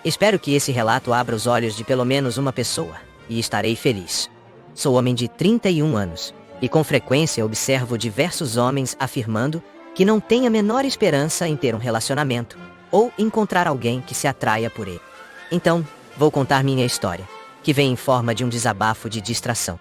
Espero que esse relato abra os olhos de pelo menos uma pessoa, e estarei feliz. Sou homem de 31 anos, e com frequência observo diversos homens afirmando que não têm a menor esperança em ter um relacionamento, ou encontrar alguém que se atraia por ele. Então, vou contar minha história, que vem em forma de um desabafo de distração.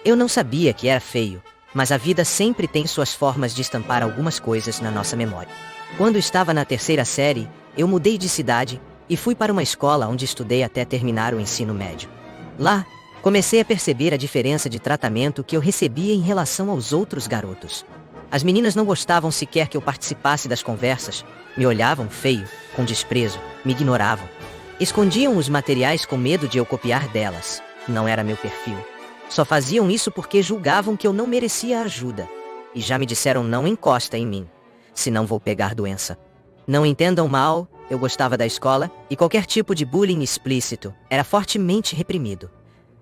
Eu não sabia que era feio, mas a vida sempre tem suas formas de estampar algumas coisas na nossa memória. Quando estava na terceira série, eu mudei de cidade e fui para uma escola onde estudei até terminar o ensino médio. Lá, comecei a perceber a diferença de tratamento que eu recebia em relação aos outros garotos. As meninas não gostavam sequer que eu participasse das conversas, me olhavam feio, com desprezo, me ignoravam. Escondiam os materiais com medo de eu copiar delas. Não era meu perfil. Só faziam isso porque julgavam que eu não merecia ajuda. E já me disseram: não encosta em mim, senão vou pegar doença. Não entendam mal, eu gostava da escola, e qualquer tipo de bullying explícito era fortemente reprimido.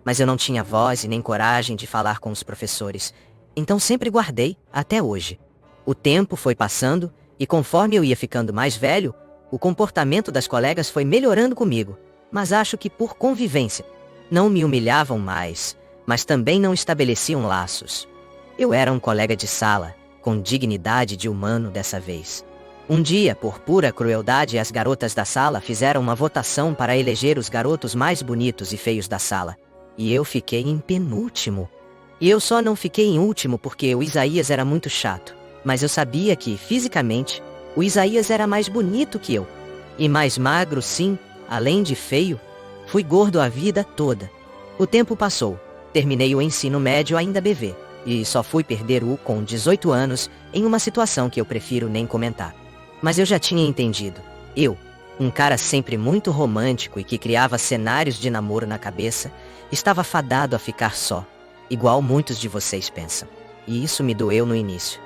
Mas eu não tinha voz e nem coragem de falar com os professores, então sempre guardei, até hoje. O tempo foi passando, e conforme eu ia ficando mais velho, o comportamento das colegas foi melhorando comigo, mas acho que por convivência. Não me humilhavam mais, mas também não estabeleciam laços. Eu era um colega de sala, com dignidade de humano dessa vez. Um dia, por pura crueldade, as garotas da sala fizeram uma votação para eleger os garotos mais bonitos e feios da sala. E eu fiquei em penúltimo. E eu só não fiquei em último porque o Isaías era muito chato. Mas eu sabia que, fisicamente, o Isaías era mais bonito que eu. E mais magro, sim, além de feio. Fui gordo a vida toda. O tempo passou. Terminei o ensino médio ainda bebê. E só fui perder com 18 anos em uma situação que eu prefiro nem comentar. Mas eu já tinha entendido. Eu, um cara sempre muito romântico e que criava cenários de namoro na cabeça, estava fadado a ficar só, igual muitos de vocês pensam. E isso me doeu no início.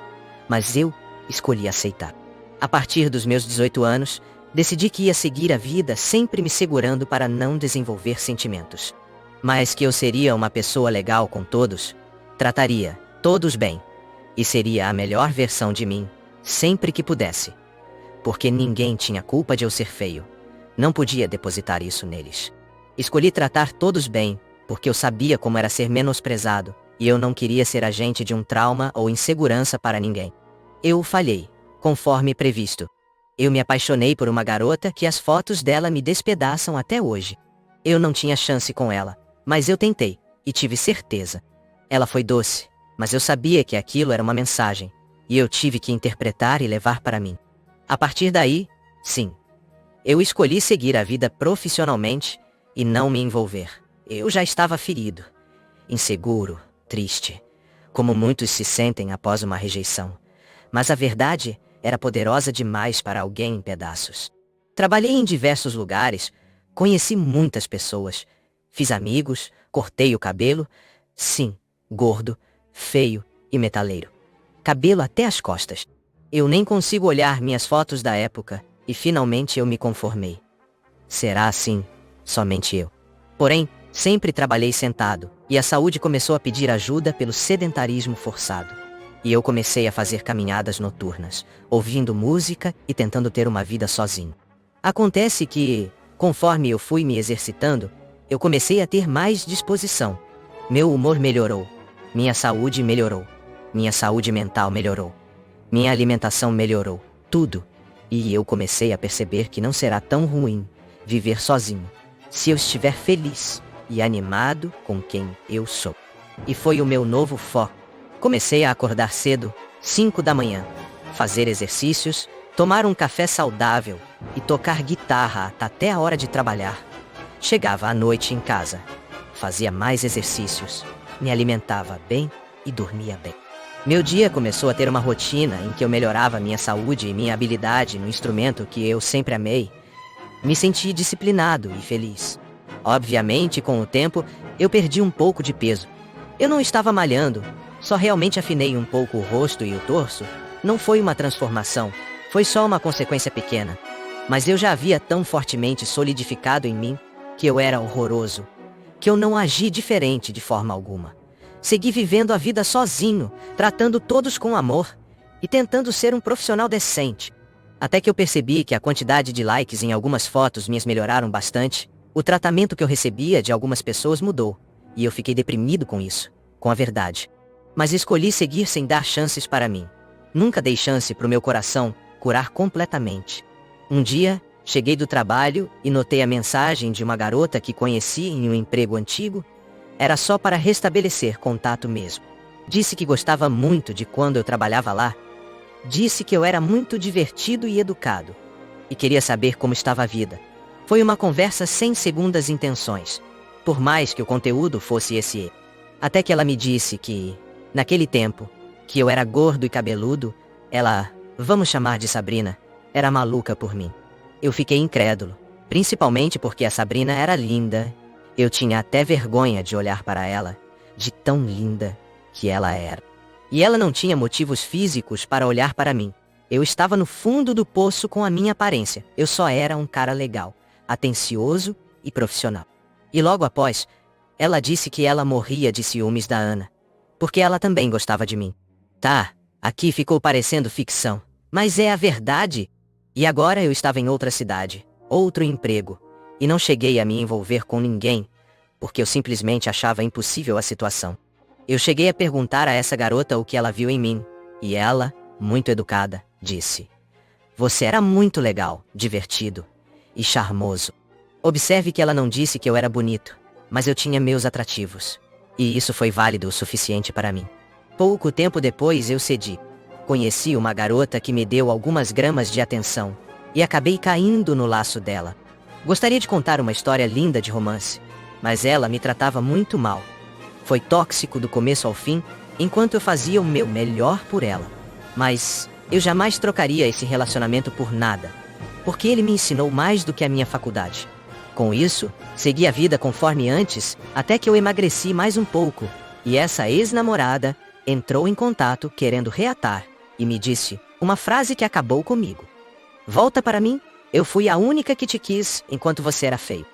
Mas eu escolhi aceitar. A partir dos meus 18 anos, decidi que ia seguir a vida sempre me segurando para não desenvolver sentimentos. Mas que eu seria uma pessoa legal com todos, trataria todos bem, e seria a melhor versão de mim, sempre que pudesse. Porque ninguém tinha culpa de eu ser feio. Não podia depositar isso neles. Escolhi tratar todos bem, porque eu sabia como era ser menosprezado, e eu não queria ser agente de um trauma ou insegurança para ninguém. Eu falhei, conforme previsto. Eu me apaixonei por uma garota que as fotos dela me despedaçam até hoje. Eu não tinha chance com ela, mas eu tentei, e tive certeza. Ela foi doce, mas eu sabia que aquilo era uma mensagem, e eu tive que interpretar e levar para mim. A partir daí, sim, eu escolhi seguir a vida profissionalmente e não me envolver. Eu já estava ferido, inseguro, triste, como muitos se sentem após uma rejeição. Mas a verdade era poderosa demais para alguém em pedaços. Trabalhei em diversos lugares, conheci muitas pessoas, fiz amigos, cortei o cabelo, sim, gordo, feio e metaleiro. Cabelo até as costas. Eu nem consigo olhar minhas fotos da época, e finalmente eu me conformei. Será assim, somente eu. Porém, sempre trabalhei sentado, e a saúde começou a pedir ajuda pelo sedentarismo forçado. E eu comecei a fazer caminhadas noturnas, ouvindo música e tentando ter uma vida sozinho. Acontece que, conforme eu fui me exercitando, eu comecei a ter mais disposição. Meu humor melhorou, minha saúde melhorou, minha saúde mental melhorou. Minha alimentação melhorou, tudo. E eu comecei a perceber que não será tão ruim viver sozinho, se eu estiver feliz e animado com quem eu sou. E foi o meu novo foco. Comecei a acordar cedo, 5 da manhã, fazer exercícios, tomar um café saudável e tocar guitarra até a hora de trabalhar. Chegava à noite em casa, fazia mais exercícios, me alimentava bem e dormia bem. Meu dia começou a ter uma rotina em que eu melhorava minha saúde e minha habilidade no instrumento que eu sempre amei. Me senti disciplinado e feliz. Obviamente, com o tempo, eu perdi um pouco de peso. Eu não estava malhando, só realmente afinei um pouco o rosto e o torso. Não foi uma transformação, foi só uma consequência pequena. Mas eu já havia tão fortemente solidificado em mim que eu era horroroso, que eu não agi diferente de forma alguma. Segui vivendo a vida sozinho, tratando todos com amor e tentando ser um profissional decente. Até que eu percebi que a quantidade de likes em algumas fotos minhas melhoraram bastante, o tratamento que eu recebia de algumas pessoas mudou, e eu fiquei deprimido com isso, com a verdade. Mas escolhi seguir sem dar chances para mim. Nunca dei chance pro meu coração curar completamente. Um dia, cheguei do trabalho e notei a mensagem de uma garota que conheci em um emprego antigo. Era só para restabelecer contato mesmo. Disse que gostava muito de quando eu trabalhava lá. Disse que eu era muito divertido e educado. E queria saber como estava a vida. Foi uma conversa sem segundas intenções. Por mais que o conteúdo fosse esse. Até que ela me disse que, naquele tempo, que eu era gordo e cabeludo, ela, vamos chamar de Sabrina, era maluca por mim. Eu fiquei incrédulo, principalmente porque a Sabrina era linda. Eu tinha até vergonha de olhar para ela, de tão linda que ela era. E ela não tinha motivos físicos para olhar para mim. Eu estava no fundo do poço com a minha aparência. Eu só era um cara legal, atencioso e profissional. E logo após, ela disse que ela morria de ciúmes da Ana, porque ela também gostava de mim. Tá, aqui ficou parecendo ficção, mas é a verdade. E agora eu estava em outra cidade, outro emprego, e não cheguei a me envolver com ninguém, porque eu simplesmente achava impossível a situação. Eu cheguei a perguntar a essa garota o que ela viu em mim, e ela, muito educada, disse: "Você era muito legal, divertido e charmoso." Observe que ela não disse que eu era bonito, mas eu tinha meus atrativos, e isso foi válido o suficiente para mim. Pouco tempo depois eu cedi. Conheci uma garota que me deu algumas gramas de atenção, e acabei caindo no laço dela. Gostaria de contar uma história linda de romance, mas ela me tratava muito mal. Foi tóxico do começo ao fim, enquanto eu fazia o meu melhor por ela. Mas eu jamais trocaria esse relacionamento por nada, porque ele me ensinou mais do que a minha faculdade. Com isso, segui a vida conforme antes, até que eu emagreci mais um pouco, e essa ex-namorada entrou em contato querendo reatar, e me disse uma frase que acabou comigo: "Volta para mim, eu fui a única que te quis enquanto você era feio."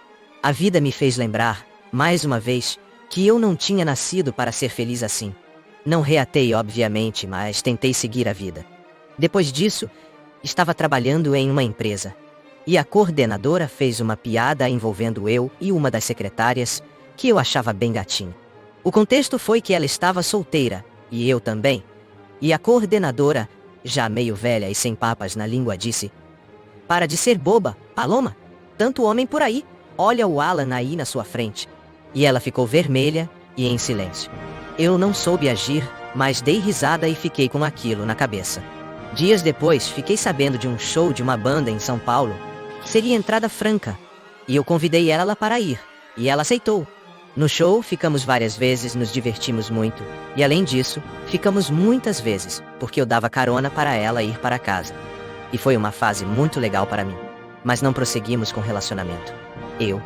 A vida me fez lembrar, mais uma vez, que eu não tinha nascido para ser feliz assim. Não reatei, obviamente, mas tentei seguir a vida. Depois disso, estava trabalhando em uma empresa, e a coordenadora fez uma piada envolvendo eu e uma das secretárias, que eu achava bem gatinho. O contexto foi que ela estava solteira, e eu também, e a coordenadora, já meio velha e sem papas na língua, disse: "Para de ser boba, Paloma. Tanto homem por aí, olha o Alan aí na sua frente." E ela ficou vermelha e em silêncio. Eu não soube agir, mas dei risada e fiquei com aquilo na cabeça. Dias depois, fiquei sabendo de um show de uma banda em São Paulo. Seria entrada franca, e eu convidei ela para ir, e ela aceitou. No show, ficamos várias vezes, nos divertimos muito, e além disso, ficamos muitas vezes, porque eu dava carona para ela ir para casa. E foi uma fase muito legal para mim, mas não prosseguimos com o relacionamento. Eu,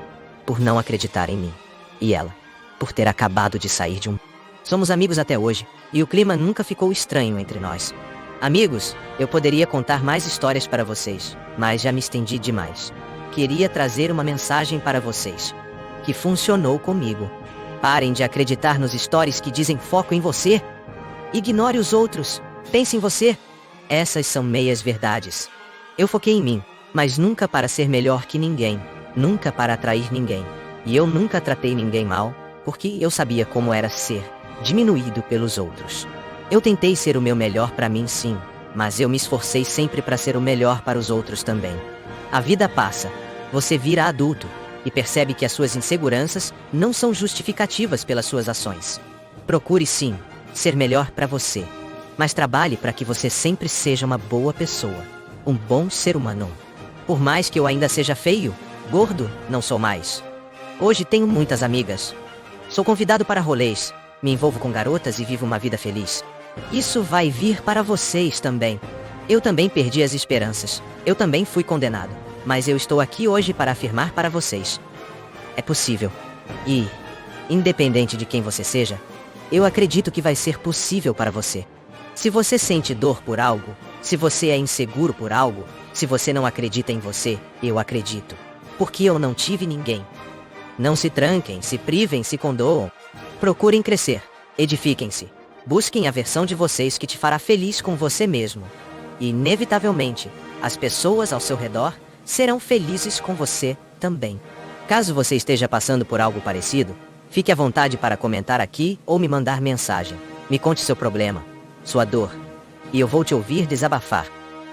por não acreditar em mim, e ela, por ter acabado de sair de um... Somos amigos até hoje, e o clima nunca ficou estranho entre nós. Amigos, eu poderia contar mais histórias para vocês, mas já me estendi demais. Queria trazer uma mensagem para vocês, que funcionou comigo. Parem de acreditar nos stories que dizem foco em você. Ignore os outros, pense em você. Essas são meias verdades. Eu foquei em mim, mas nunca para ser melhor que ninguém, nunca para atrair ninguém. E eu nunca tratei ninguém mal, porque eu sabia como era ser diminuído pelos outros. Eu tentei ser o meu melhor para mim, sim, mas eu me esforcei sempre para ser o melhor para os outros também. A vida passa, você vira adulto, e percebe que as suas inseguranças não são justificativas pelas suas ações. Procure sim, ser melhor para você, mas trabalhe para que você sempre seja uma boa pessoa, um bom ser humano. Por mais que eu ainda seja feio, gordo, não sou mais. Hoje tenho muitas amigas. Sou convidado para rolês, me envolvo com garotas e vivo uma vida feliz. Isso vai vir para vocês também. Eu também perdi as esperanças. Eu também fui condenado. Mas eu estou aqui hoje para afirmar para vocês: é possível. E, independente de quem você seja, eu acredito que vai ser possível para você. Se você sente dor por algo, se você é inseguro por algo, se você não acredita em você, eu acredito. Porque eu não tive ninguém. Não se tranquem, se privem, se condoam. Procurem crescer, edifiquem-se. Busquem a versão de vocês que te fará feliz com você mesmo. E, inevitavelmente, As pessoas ao seu redor serão felizes com você também. Caso você esteja passando por algo parecido, fique à vontade para comentar aqui ou me mandar mensagem. Me conte seu problema, sua dor, e eu vou te ouvir desabafar.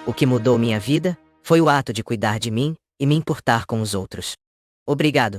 O que mudou minha vida foi o ato de cuidar de mim e me importar com os outros. Obrigado.